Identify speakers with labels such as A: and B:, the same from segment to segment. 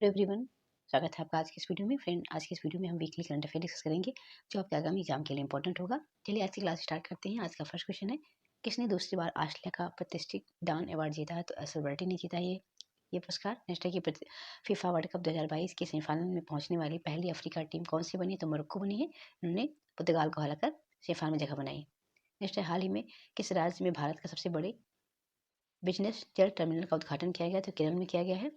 A: Hello everyone, स्वागत है आपका आज की इस वीडियो में। फ्रेंड, आज की इस वीडियो में हम वीकली करंट अफेयर डिस्कस करेंगे जो आपके आगामी एग्जाम के लिए इंपॉर्टेंट होगा। चलिए आज की क्लास स्टार्ट करते हैं। आज का फर्स्ट क्वेश्चन है, किसने दूसरी बार ऑस्ट्रेलिया का प्रतिष्ठित डान अवार्ड जीता है? तो एसल बर्टी ने जीता ये पुरस्कार। नेक्स्ट है कि फीफा वर्ल्ड कप 2022 के सेमीफाइनल में पहुंचने वाली पहली अफ्रीका टीम कौन सी बनी? तो मोरक्को बनी है। उन्होंने पुर्तगाल को हराकर सेमीफाइनल में जगह बनाई। नेक्स्ट है, हाल ही में किस राज्य में भारत का सबसे बड़े बिजनेस जेट टर्मिनल का उद्घाटन किया गया? तो केरल में किया गया है।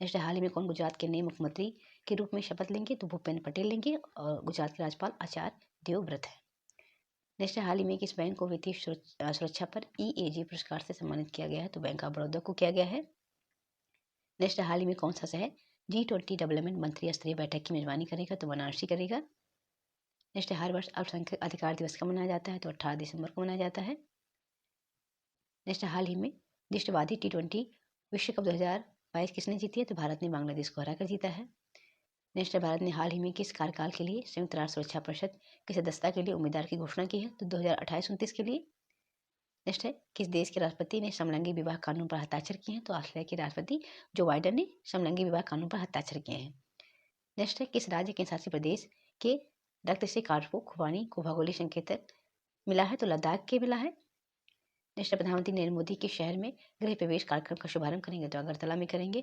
A: नेक्स्ट, हाल ही में कौन गुजरात के नए मुख्यमंत्री के रूप में शपथ लेंगे? तो भूपेंद्र पटेल लेंगे और गुजरात के राज्यपाल आचार्य देवव्रत है। नेक्स्ट, हाल ही में किस बैंक को वित्तीय सुरक्षा पर EAG पुरस्कार से सम्मानित किया गया है? तो बैंक ऑफ बड़ौदा को किया गया है। नेक्स्ट, हाल ही में कौन सा शहर G20 डेवलपमेंट मंत्री स्तरीय बैठक की मेजबानी करेगा? तो वाराणसी करेगा। नेक्स्ट, हर वर्ष अल्पसंख्यक अधिकार दिवस कब मनाया जाता है? तो 18 दिसंबर को मनाया जाता है। नेक्स्ट, हाल ही में दृष्टिबाधित T20 विश्व कप 2022 किसने जीती है? तो भारत ने बांग्लादेश को हराकर जीता है। नेक्स्ट, भारत ने हाल ही में किस कार्यकाल के लिए संयुक्त राष्ट्र सुरक्षा परिषद की सदस्यता के लिए उम्मीदवार की घोषणा की है? तो 2028-29 के लिए। नेक्स्ट है, किस देश के राष्ट्रपति ने समलैंगिक विवाह कानून पर हस्ताक्षर किए हैं? तो ऑस्ट्रेलिया के राष्ट्रपति जो बाइडेन ने समलैंगिक विवाह कानून पर हस्ताक्षर किए हैं। नेक्स्ट है, किस राज्य के शासित प्रदेश के रक्त से कार्डो खुबानी को भौगोलिक संकेतक मिला है? तो लद्दाख के मिला है। नेक्स्ट, प्रधानमंत्री नरेंद्र मोदी के शहर में गृह प्रवेश कार्यक्रम का शुभारंभ करेंगे? तो अगरतला में करेंगे।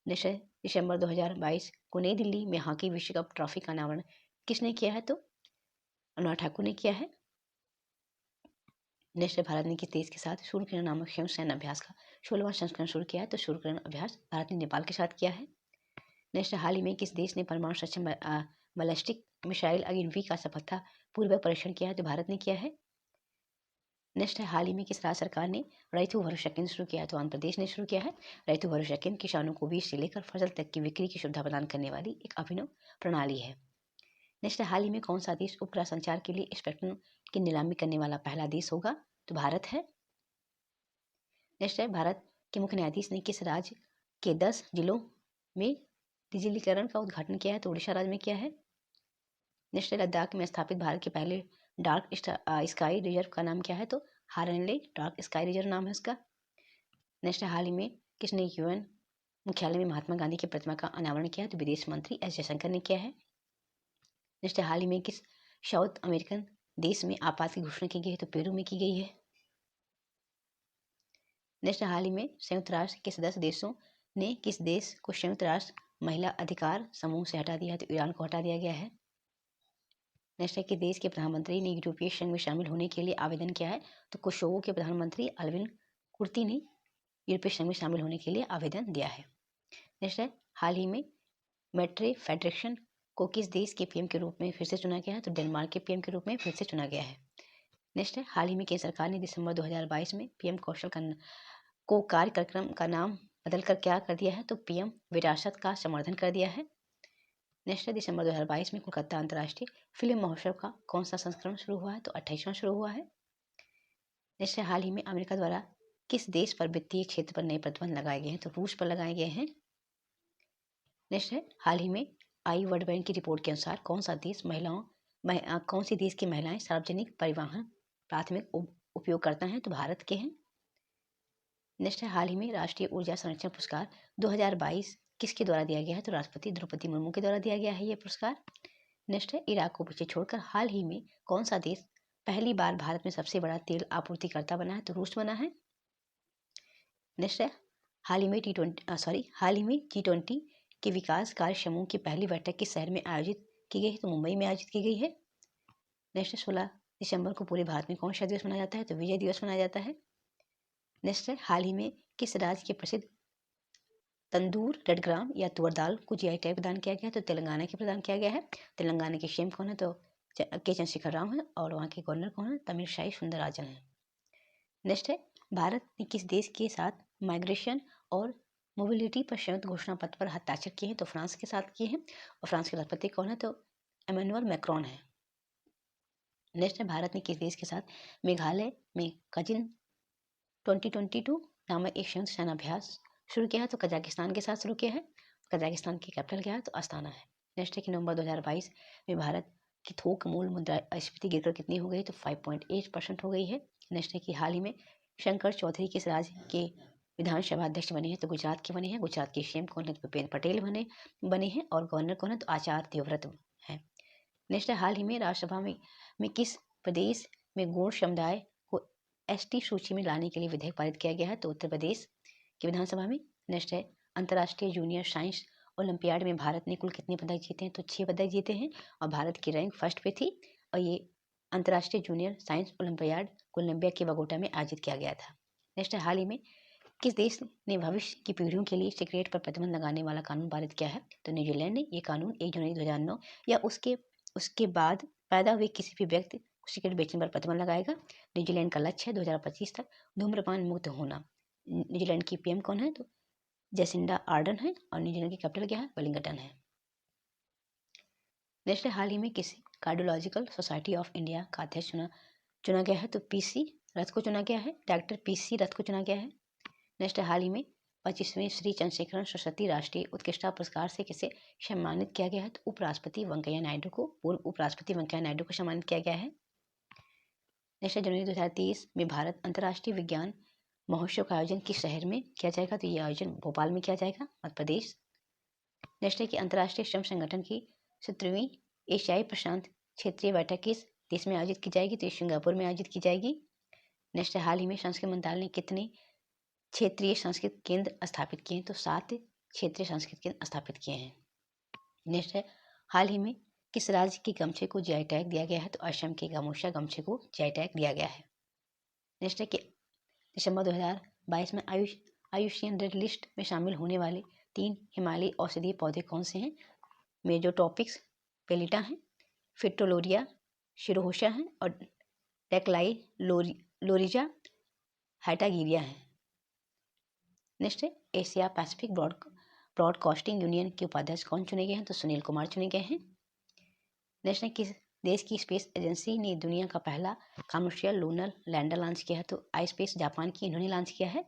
A: नेक्स्ट है, दिसंबर 2022 को नई दिल्ली में हॉकी विश्व कप ट्रॉफी का अनावरण किसने किया है? तो अनुराग ठाकुर ने किया है। नेक्स्ट, भारत ने किस देश के साथ सूर्यकिरण नामक संयुक्त सैन्य अभ्यास का 16वां संस्करण शुरू किया है? तो सूर्यकिरण अभ्यास भारत ने नेपाल के साथ किया है। नेक्स्ट, हाल ही में किस देश ने परमाणु सक्षम बैलिस्टिक मिसाइल अगिनवी का सफलतापूर्वक परीक्षण किया है? तो भारत ने किया है। नेक्स्ट है, हाल ही में किस राज्य सरकार ने रैतु भरोसा केंद्र शुरू किया है? तो आंध्र प्रदेश ने शुरू किया है। रैतु भरोसा केंद्र किसानों को बीज से लेकर फसल तक की बिक्री की सुविधा प्रदान करने वाली एक अभिनव प्रणाली है। नेक्स्ट, हाल ही में कौन सा देश उपग्रह संचार के लिए स्पेक्ट्रम की नीलामी करने वाला पहला देश होगा? तो भारत है। नेक्स्ट है, भारत के मुख्य न्यायाधीश ने किस राज्य के 10 जिलों में डिजिटलीकरण का उद्घाटन किया है? तो उड़ीसा राज्य में किया है। नेक्स्ट, लद्दाख में स्थापित भारत के पहले डार्क स्काई रिजर्व का नाम क्या है? तो हारनले डार्क स्काई रिजर्व नाम है उसका। नेक्स्ट, हाल ही में किसने UN मुख्यालय में महात्मा गांधी की प्रतिमा का अनावरण किया है? तो विदेश मंत्री S जयशंकर ने किया है। नेक्स्ट, हाल ही में किस साउथ अमेरिकन देश में आपात की घोषणा की गई है? तो पेरू में की गई है। नेक्स्ट, हाल ही में संयुक्त राष्ट्र के सदस्य देशों ने किस देश को संयुक्त राष्ट्र महिला अधिकार समूह से हटा दिया है? तो ईरान को हटा दिया गया है। नेक्स्ट है कि देश के प्रधानमंत्री ने यूरोपीय संघ में शामिल होने के लिए आवेदन किया है? तो कोसोवो के प्रधानमंत्री अल्विन कुर्ती ने यूरोपीय संघ में शामिल होने के लिए आवेदन दिया है। नेक्स्ट है, हाल ही में मेट्रे फेडरेशन को किस देश के PM के रूप में फिर से चुना गया है? तो डेनमार्क के PM के रूप में फिर से चुना गया है। नेक्स्ट है, हाल ही में केंद्र सरकार ने दिसंबर 2022 में PM कौशल को कार्यक्रम का नाम बदलकर क्या कर दिया है? तो PM विरासत का समर्थन कर दिया है। नेक्स्ट है, दिसंबर 2022 में कोलकाता अंतर्राष्ट्रीय फिल्म महोत्सव का कौन सा संस्करण शुरू हुआ है? तो 28वां शुरू हुआ है। नेक्स्ट है, हाल ही में अमेरिका द्वारा किस देश पर वित्तीय क्षेत्र पर नए प्रतिबंध लगाए गए हैं? तो रूस पर लगाए गए हैं। नेक्स्ट है, हाल ही में वर्ल्ड बैंक की रिपोर्ट के अनुसार कौन सा देश कौन सी देश की महिलाएं सार्वजनिक परिवहन प्राथमिक उपयोग हैं? तो भारत के हैं। नेक्स्ट है, हाल ही में राष्ट्रीय ऊर्जा संरक्षण पुरस्कार 2022 किसके द्वारा दिया गया है? तो राष्ट्रपति द्रौपदी मुर्मू के द्वारा दिया गया है ये पुरस्कार। नेक्स्ट है, इराक को पीछे छोड़कर हाल ही में कौन सा देश पहली बार भारत में सबसे बड़ा तेल आपूर्तिकर्ता बना है? तो रूस बना है। नेक्स्ट है, हाल ही में G20 के विकास कार्य समूह की पहली बैठक किस शहर में आयोजित की गई है? तो मुंबई में आयोजित की गई है। नेक्स्ट, 16 दिसंबर को पूरे भारत में कौन सा दिवस मनाया जाता है? तो विजय दिवस मनाया जाता है। नेक्स्ट है, हाल ही में किस राज्य के प्रसिद्ध तंदूर रेड ग्राम या तुअर दाल को GI टैग प्रदान किया गया है? तो तेलंगाना के प्रदान किया गया है। तेलंगाना के CM कौन है? तो के चंद्रशेखर राव है। और वहाँ के गवर्नर कौन है? तमिलसाई सुंदरराजन है। नेक्स्ट है, भारत ने किस देश के साथ माइग्रेशन और मोबिलिटी पर संयुक्त घोषणा पत्र पर हस्ताक्षर किए हैं? तो फ्रांस के साथ किए हैं। और फ्रांस के राष्ट्रपति कौन है? तो इमैनुअल मैक्रोन है। नेक्स्ट है, भारत ने किस देश के साथ मेघालय में कजिन 2022 नामक एक संयुक्त सैन्य अभ्यास शुरू किया है? तो कजाकिस्तान के साथ शुरू किया है। कजाकिस्तान की कैपिटल क्या है? तो अस्ताना है। नेक्स्ट है कि नवंबर 2022 में भारत की थोक मूल मुद्रास्फीति गिरकर कितनी हो गई? तो 5.8% हो गई है। नेक्स्ट है कि हाल ही में शंकर चौधरी किस राज्य के विधानसभा अध्यक्ष बने हैं तो गुजरात के बने हैं। गुजरात के सीएम कौन है तो भूपेंद्र पटेल बने हैं। और गवर्नर कौन है तो आचार्य देवव्रत है। नेक्स्ट, हाल ही में राज्यसभा में किस प्रदेश में गौड़ समुदाय को एसटी सूची में लाने के लिए विधेयक पारित किया गया है तो उत्तर प्रदेश की विधानसभा में। नेक्स्ट है, अंतर्राष्ट्रीय जूनियर साइंस ओलंपियाड में भारत ने कुल कितने पदक जीते हैं तो 6 पदक जीते हैं और भारत की रैंक फर्स्ट पे थी। और ये अंतर्राष्ट्रीय जूनियर साइंस ओलंपियाड कोलंबिया के बगोटा में आयोजित किया गया था। नेक्स्ट, हाल ही में किस देश ने भविष्य की पीढ़ियों के लिए सिगरेट पर प्रतिबंध लगाने वाला कानून पारित किया है तो न्यूजीलैंड ने। ये कानून 1 जनवरी 2009 या उसके बाद पैदा हुए किसी भी व्यक्ति को सिगरेट बेचने पर प्रतिबंध लगाएगा। न्यूजीलैंड का लक्ष्य है 2025 तक धूम्रपान मुक्त होना। न्यूजीलैंड की पीएम कौन है तो जेसिंडा आर्डन है और न्यूजीलैंड की कैपिटल क्या है वेलिंगटन है। नेक्स्ट, हाल ही में किसी कार्डियोलॉजिकल सोसाइटी ऑफ इंडिया का अध्यक्ष चुना गया है तो पीसी रथ को चुना गया है। डॉक्टर पीसी रथ को चुना गया है। नेक्स्ट, हाल ही में 25वें श्री चंद्रशेखर सरस्वती राष्ट्रीय उत्कृष्टता पुरस्कार से किसे सम्मानित किया गया है तो उपराष्ट्रपति वेंकैया नायडू को। पूर्व उपराष्ट्रपति वेंकैया नायडू को सम्मानित किया गया है। नेक्स्ट, जनवरी 2023 में भारत अंतर्राष्ट्रीय विज्ञान महोत्सव का आयोजन किस शहर में किया जाएगा तो ये आयोजन भोपाल में किया जाएगा, मध्य प्रदेश। नेक्स्ट है कि अंतर्राष्ट्रीय श्रम संगठन की 17वीं एशियाई प्रशांत क्षेत्रीय बैठक किस देश में आयोजित की जाएगी तो ये सिंगापुर में आयोजित की जाएगी। नेक्स्ट है, हाल ही में संस्कृति मंत्रालय ने कितने क्षेत्रीय संस्कृत केंद्र स्थापित किए हैं तो 7 क्षेत्रीय संस्कृत केंद्र स्थापित किए हैं। नेक्स्ट है, हाल ही में किस राज्य के गमछे को जीआई टैग दिया गया है तो असम के गामोशा गमछे को जीआई टैग दिया गया है। नेक्स्ट है कि दिसंबर 2022 में आयुष्मान रेड लिस्ट में शामिल होने वाले 3 हिमालयी औषधीय पौधे कौन से हैं। मेजोटॉपिक्स पेलिटा है, फिट्रोलोरिया शिरोहोशा है और टेक्लाई लोरिजा हाइटागिरिया है। नेक्स्ट है, एशिया पैसिफिक ब्रॉडकास्टिंग यूनियन के उपाध्यक्ष कौन चुने गए हैं तो सुनील कुमार चुने गए हैं। नेक्स्ट है, किस देश की स्पेस एजेंसी ने दुनिया का पहला कमर्शियल लूनर लैंडर लॉन्च किया है तो आई स्पेस जापान की इन्होंने लॉन्च किया है।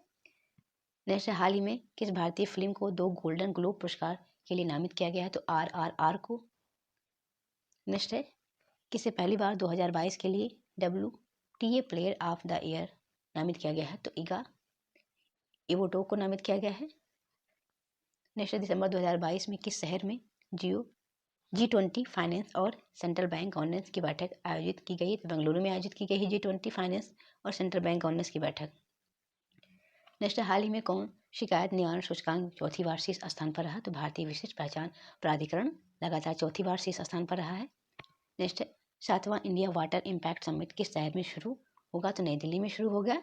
A: नेक्स्ट है, हाल ही में किस भारतीय फिल्म को 2 गोल्डन ग्लोब पुरस्कार के लिए नामित किया गया है तो RRR को। नेक्स्ट है, किसे पहली बार 2022 के लिए WTA player of the year नामित किया गया है तो इगा इवोटो को नामित किया गया है। नेक्स्ट, दिसंबर 2022 में किस शहर में G20 फाइनेंस और सेंट्रल बैंक गवर्नेंस की बैठक आयोजित की गई तो बेंगलुरु में आयोजित की गई है G20 फाइनेंस और सेंट्रल बैंक गवर्नेंस की बैठक। नेक्स्ट, हाल ही में कौन शिकायत निवारण सूचकांक चौथी बार शीर्ष स्थान पर रहा तो भारतीय विशिष्ट पहचान प्राधिकरण लगातार चौथी बार शीर्ष स्थान पर रहा है। नेक्स्ट, 7वां इंडिया वाटर इम्पैक्ट समिट किस शहर में शुरू होगा तो नई दिल्ली में शुरू होगा।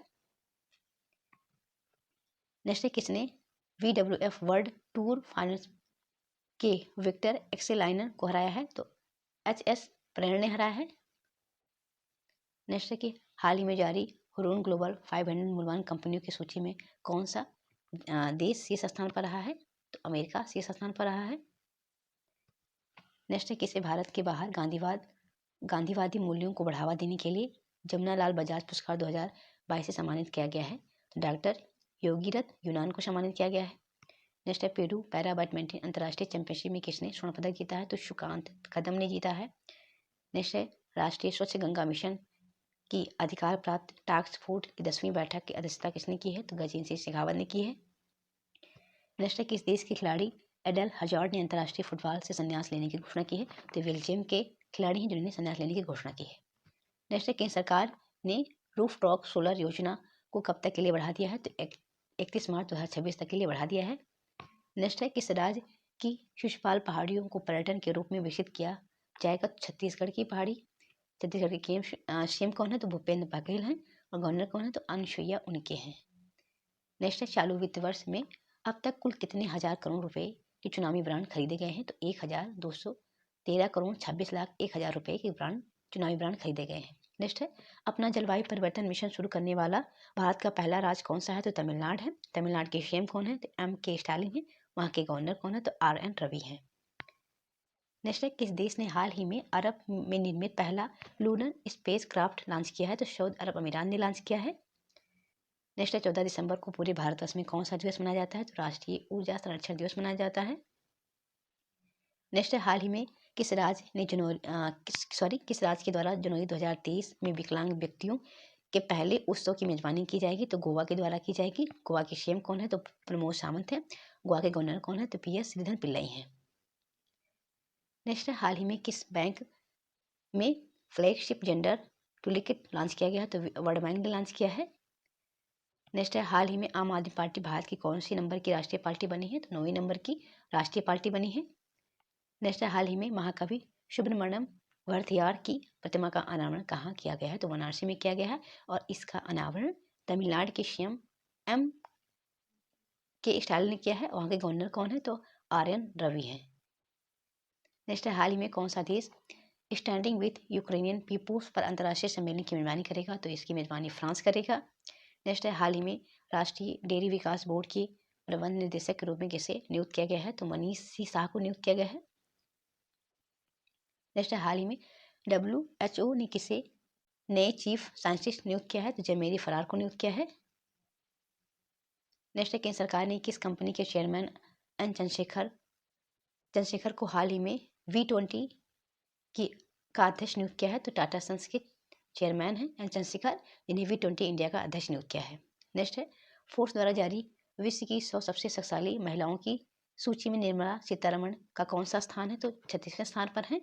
A: नेक्स्ट, किसने WWF वर्ल्ड टूर फाइनल्स के विक्टर एक्सेलाइनर को हराया है तो HS प्रेरण ने हराया है। नेक्स्ट है कि हाल ही में जारी हुरून ग्लोबल 500 मूल्यवान कंपनियों की सूची में कौन सा देश शीर्ष स्थान पर रहा है तो अमेरिका शीर्ष स्थान पर रहा है। नेक्स्ट है, किसे भारत के बाहर गांधीवादी मूल्यों को बढ़ावा देने के लिए जमुनालाल बजाज पुरस्कार 2022 से सम्मानित किया गया है तो डॉक्टर योगीरथ यूनान को सम्मानित किया गया है। नेक्स्ट है, पेरू पैरा बैडमिंटन अंतर्राष्ट्रीय चैंपियनशिप में किसने स्वर्ण पदक जीता है तो सुकांत कदम ने जीता है। नेक्स्ट है, राष्ट्रीय स्वच्छ गंगा मिशन की अधिकार प्राप्त टास्क फोर्स की 10वीं बैठक की अध्यक्षता किसने की है तो गजेंद्र सिंह शेखावत ने की है। नेक्स्ट है, किस देश के खिलाड़ी एडल हजार्ड ने अंतर्राष्ट्रीय फुटबॉल से संन्यास लेने की घोषणा की है तो बेल्जियम के खिलाड़ी हैं जिन्होंने संन्यास लेने की घोषणा की है। नेक्स्ट है, केंद्र सरकार ने रूफ टॉप सोलर योजना को कब तक के लिए बढ़ा दिया है तो 31 मार्च 2026 तक के लिए बढ़ा दिया है। नेक्स्ट है, किस राज्य की शिशुपाल पहाड़ियों को पर्यटन के रूप में विकसित किया जाएगा तो छत्तीसगढ़ की पहाड़ी। छत्तीसगढ़ के सीएम कौन है तो भूपेंद्र बघेल हैं और गवर्नर कौन है तो अनुसुईया उनके हैं। नेक्स्ट है, चालू वित्त वर्ष में अब तक कुल कितने हजार करोड़ रुपए के चुनावी बॉन्ड खरीदे गए हैं तो 1213 करोड़ 26 लाख 1,000 रुपए के चुनावी बॉन्ड खरीदे गए हैं। नेक्स्ट है, अपना जलवायु परिवर्तन मिशन शुरू करने वाला भारत का पहला राज्य कौन सा है तो तमिलनाडु है। तमिलनाडु के सीएम कौन है तो MK स्टालिन है। वहाँ के गवर्नर कौन है तो RN रवि हैं। नेक्स्ट है, किस देश ने हाल ही में अरब में निर्मित पहला लूनर स्पेस क्राफ्ट लॉन्च किया है तो सऊदी अरब अमीरात ने लॉन्च किया है। नेक्स्ट है, 14 दिसंबर को पूरे भारतवर्ष में कौन सा दिवस मनाया जाता है तो राष्ट्रीय ऊर्जा संरक्षण दिवस मनाया जाता है। नेक्स्ट है, हाल ही में किस राज्य के द्वारा जनवरी 2023 में विकलांग व्यक्तियों के पहले उत्सव की मेजबानी की जाएगी तो गोवा के द्वारा की जाएगी। गोवा के सीएम कौन है? तो प्रमोद सावंत है। गोवा के गवर्नर कौन है? तो PS श्रीधरन पिल्लई हैं। नेक्स्ट है, हाल ही में किस बैंक में फ्लैगशिप जेंडर टूलकिट लॉन्च किया गया है? तो वर्ल्ड बैंक ने लॉन्च किया है। नेक्स्ट है, हाल ही में आम आदमी पार्टी भारत की कौन सी नंबर की राष्ट्रीय पार्टी बनी है? तो 9वीं नंबर की राष्ट्रीय पार्टी बनी है। नेक्स्ट है, हाल ही में महाकवि सुब्रमण्यम भारथियार की प्रतिमा का अनावरण कहाँ किया गया है? तो वाराणसी में किया गया है और इसका अनावरण तमिलनाडु के सीएम एम के स्टालिन ने किया है। वहाँ के गवर्नर कौन है? तो RN रवि हैं। नेक्स्ट है, हाल ही में कौन सा देश स्टैंडिंग विथ यूक्रेनियन पीपुल्स पर अंतर्राष्ट्रीय सम्मेलन की मेजबानी करेगा? तो इसकी मेजबानी फ्रांस करेगा। नेक्स्ट है, हाल ही में राष्ट्रीय डेयरी विकास बोर्ड के प्रबंध निदेशक के रूप में किसे नियुक्त किया गया है? तो मनीष सी शाह को नियुक्त किया गया है। नेक्स्ट है, हाल ही में WHO ने किसे नए चीफ साइंटिस्ट नियुक्त किया है? तो जमेरी फरार को नियुक्त किया है। नेक्स्ट है, केंद्र सरकार ने किस कंपनी के चेयरमैन एन चंद्रशेखर को हाल ही में V20 की का अध्यक्ष नियुक्त किया है? तो टाटा सन्स के चेयरमैन हैं एन चंद्रशेखर, जिन्हें V20 इंडिया का अध्यक्ष नियुक्त किया है। नेक्स्ट है, फोर्ब्स द्वारा जारी विश्व की 100 सबसे शक्तिशाली महिलाओं की सूची में निर्मला सीतारमण का कौन सा स्थान है? तो 36वें स्थान पर है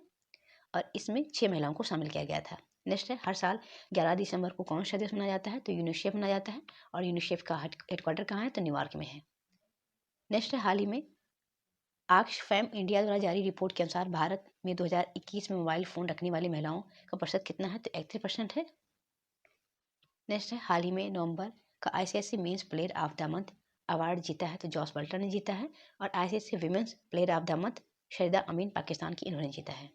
A: और इसमें 6 महिलाओं को शामिल किया गया था। नेक्स्ट है, हर साल 11 दिसंबर को कौन सा दिवस मनाया जाता है? तो यूनिसेफ मनाया जाता है और यूनिसेफ का हेडक्वार्टर कहाँ है? तो न्यूयॉर्क में है। नेक्स्ट है, हाल ही में ऑक्सफैम इंडिया द्वारा जारी रिपोर्ट के अनुसार भारत में 2021 में मोबाइल फ़ोन रखने वाली महिलाओं का प्रतिशत कितना है? तो 31% है। नेक्स्ट है, हाल ही में नवंबर का ICICI men's player of the month award जीता है? तो जॉस बल्टर ने जीता है और ICICI women's player of the month शरीदा अमीन पाकिस्तान की इन्होंने जीता है।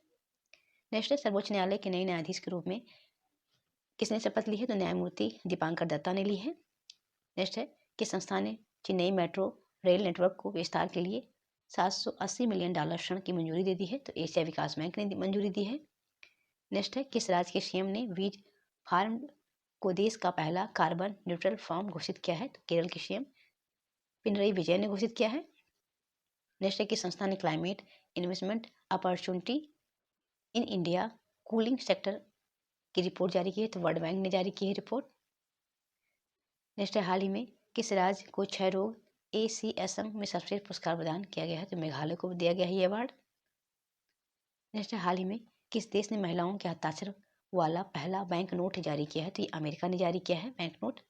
A: नेक्स्ट है, सर्वोच्च न्यायालय के नए न्यायाधीश के रूप में किसने शपथ ली है? तो न्यायमूर्ति दीपांकर दत्ता ने ली है। नेक्स्ट है, किस संस्था ने चेन्नई मेट्रो रेल नेटवर्क को विस्तार के लिए $780 मिलियन ऋण की मंजूरी दे दी है? तो एशिया विकास बैंक ने मंजूरी दी है। नेक्स्ट है, किस राज्य के सीएम ने वीज फार्म को देश का पहला कार्बन न्यूट्रल फार्म घोषित किया है? तो केरल के सीएम पिनरई विजयन ने घोषित किया है। नेक्स्ट है, किस संस्था ने climate investment opportunity in India cooling sector की रिपोर्ट जारी की है? तो वर्ल्ड बैंक ने जारी की है रिपोर्ट। नेक्स्ट है, हाल ही में किस राज्य को क्षय रोग ACSM में सर्वश्रेष्ठ पुरस्कार प्रदान किया गया है? तो मेघालय को दिया गया है ये अवार्ड। नेक्स्ट है, हाल ही में किस देश ने महिलाओं के हस्ताक्षर वाला पहला बैंक नोट जारी किया है? तो ये अमेरिका ने जारी किया है बैंक नोट।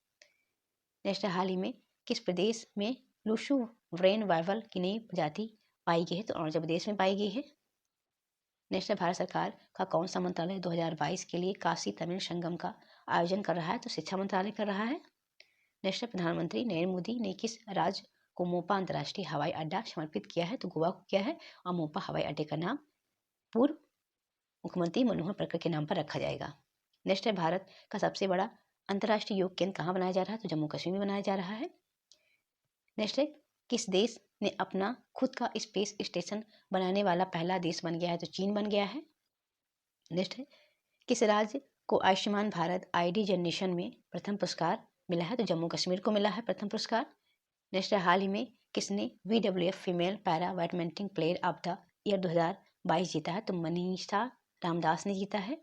A: नेक्स्ट है, हाल ही में किस प्रदेश में लूशू व्रेन वाइवल की नई प्रजाति पाई गई है? तो अरुणाचल प्रदेश में पाई गई है। नेक्स्ट है, भारत सरकार का कौन सा मंत्रालय 2022 के लिए काशी तमिल संगम का आयोजन कर रहा है? तो शिक्षा मंत्रालय कर रहा है। नेक्स्ट है, प्रधानमंत्री नरेंद्र मोदी ने किस राज्य को मोपा अंतर्राष्ट्रीय हवाई अड्डा समर्पित किया है? तो गोवा को किया है और मोपा हवाई अड्डे का नाम पूर्व मुख्यमंत्री मनोहर पर्रिकर के नाम पर रखा जाएगा। नेक्स्ट है, भारत का सबसे बड़ा अंतर्राष्ट्रीय योग केंद्र कहाँ बनाया जा रहा है? तो जम्मू कश्मीर में बनाया जा रहा है। नेक्स्ट है, किस देश ने अपना खुद का स्पेस स्टेशन बनाने वाला पहला देश बन गया है? तो चीन बन गया है। नेक्स्ट है, किस राज्य को आयुष्मान भारत ID जनरेशन में प्रथम पुरस्कार मिला है? तो जम्मू कश्मीर को मिला है प्रथम पुरस्कार। नेक्स्ट है, हाल ही में किसने WWF female para badminton player of the year 2022 जीता है? तो मनीषा रामदास ने जीता है।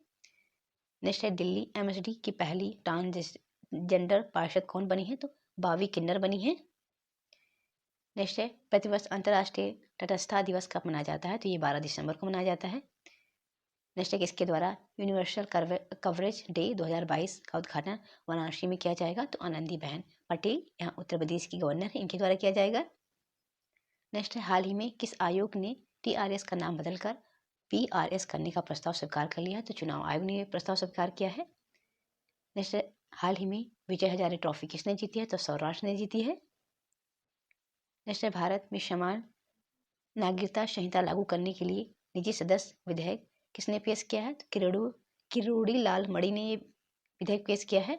A: नेक्स्ट है, दिल्ली MSD की पहली ट्रांसजेंडर पार्षद कौन बनी है? तो बावी किन्नर बनी है। नेक्स्ट है, प्रतिवर्ष अंतर्राष्ट्रीय तटस्थता दिवस कब मनाया जाता है? तो ये 12 दिसंबर को मनाया जाता है। नेक्स्ट है, किसके द्वारा यूनिवर्सल कवरेज डे 2022 का उद्घाटन वाराणसी में किया जाएगा? तो आनंदीबेन पटेल यहाँ उत्तर प्रदेश की गवर्नर है, इनके द्वारा किया जाएगा। नेक्स्ट है, हाल ही में किस आयोग ने TRS का नाम बदलकर PRS करने का प्रस्ताव स्वीकार कर लिया है? तो चुनाव आयोग ने प्रस्ताव स्वीकार किया है। नेक्स्ट है, हाल ही में विजय हजारे ट्रॉफी किसने जीती है? तो सौराष्ट्र ने जीती है। नेक्स्ट है, भारत में समान नागरिकता संहिता लागू करने के लिए निजी सदस्य विधेयक किसने पेश किया है? तो किरोड़ी लाल मणि ने ये विधेयक पेश किया है।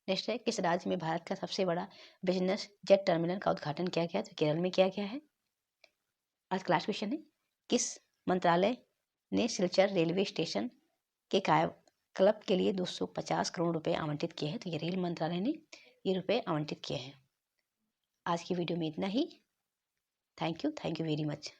A: नेक्स्ट है, किस राज्य में भारत का सबसे बड़ा बिजनेस जेट टर्मिनल का उद्घाटन किया गया? तो केरल में किया गया है। आज क्लास क्वेश्चन है, किस मंत्रालय ने सिलचर रेलवे स्टेशन के कायाकल्प के लिए 250 करोड़ रुपए आवंटित किए हैं? तो ये रेल मंत्रालय ने ये रुपए आवंटित किए हैं। आज की वीडियो में इतना ही। Thank you very much.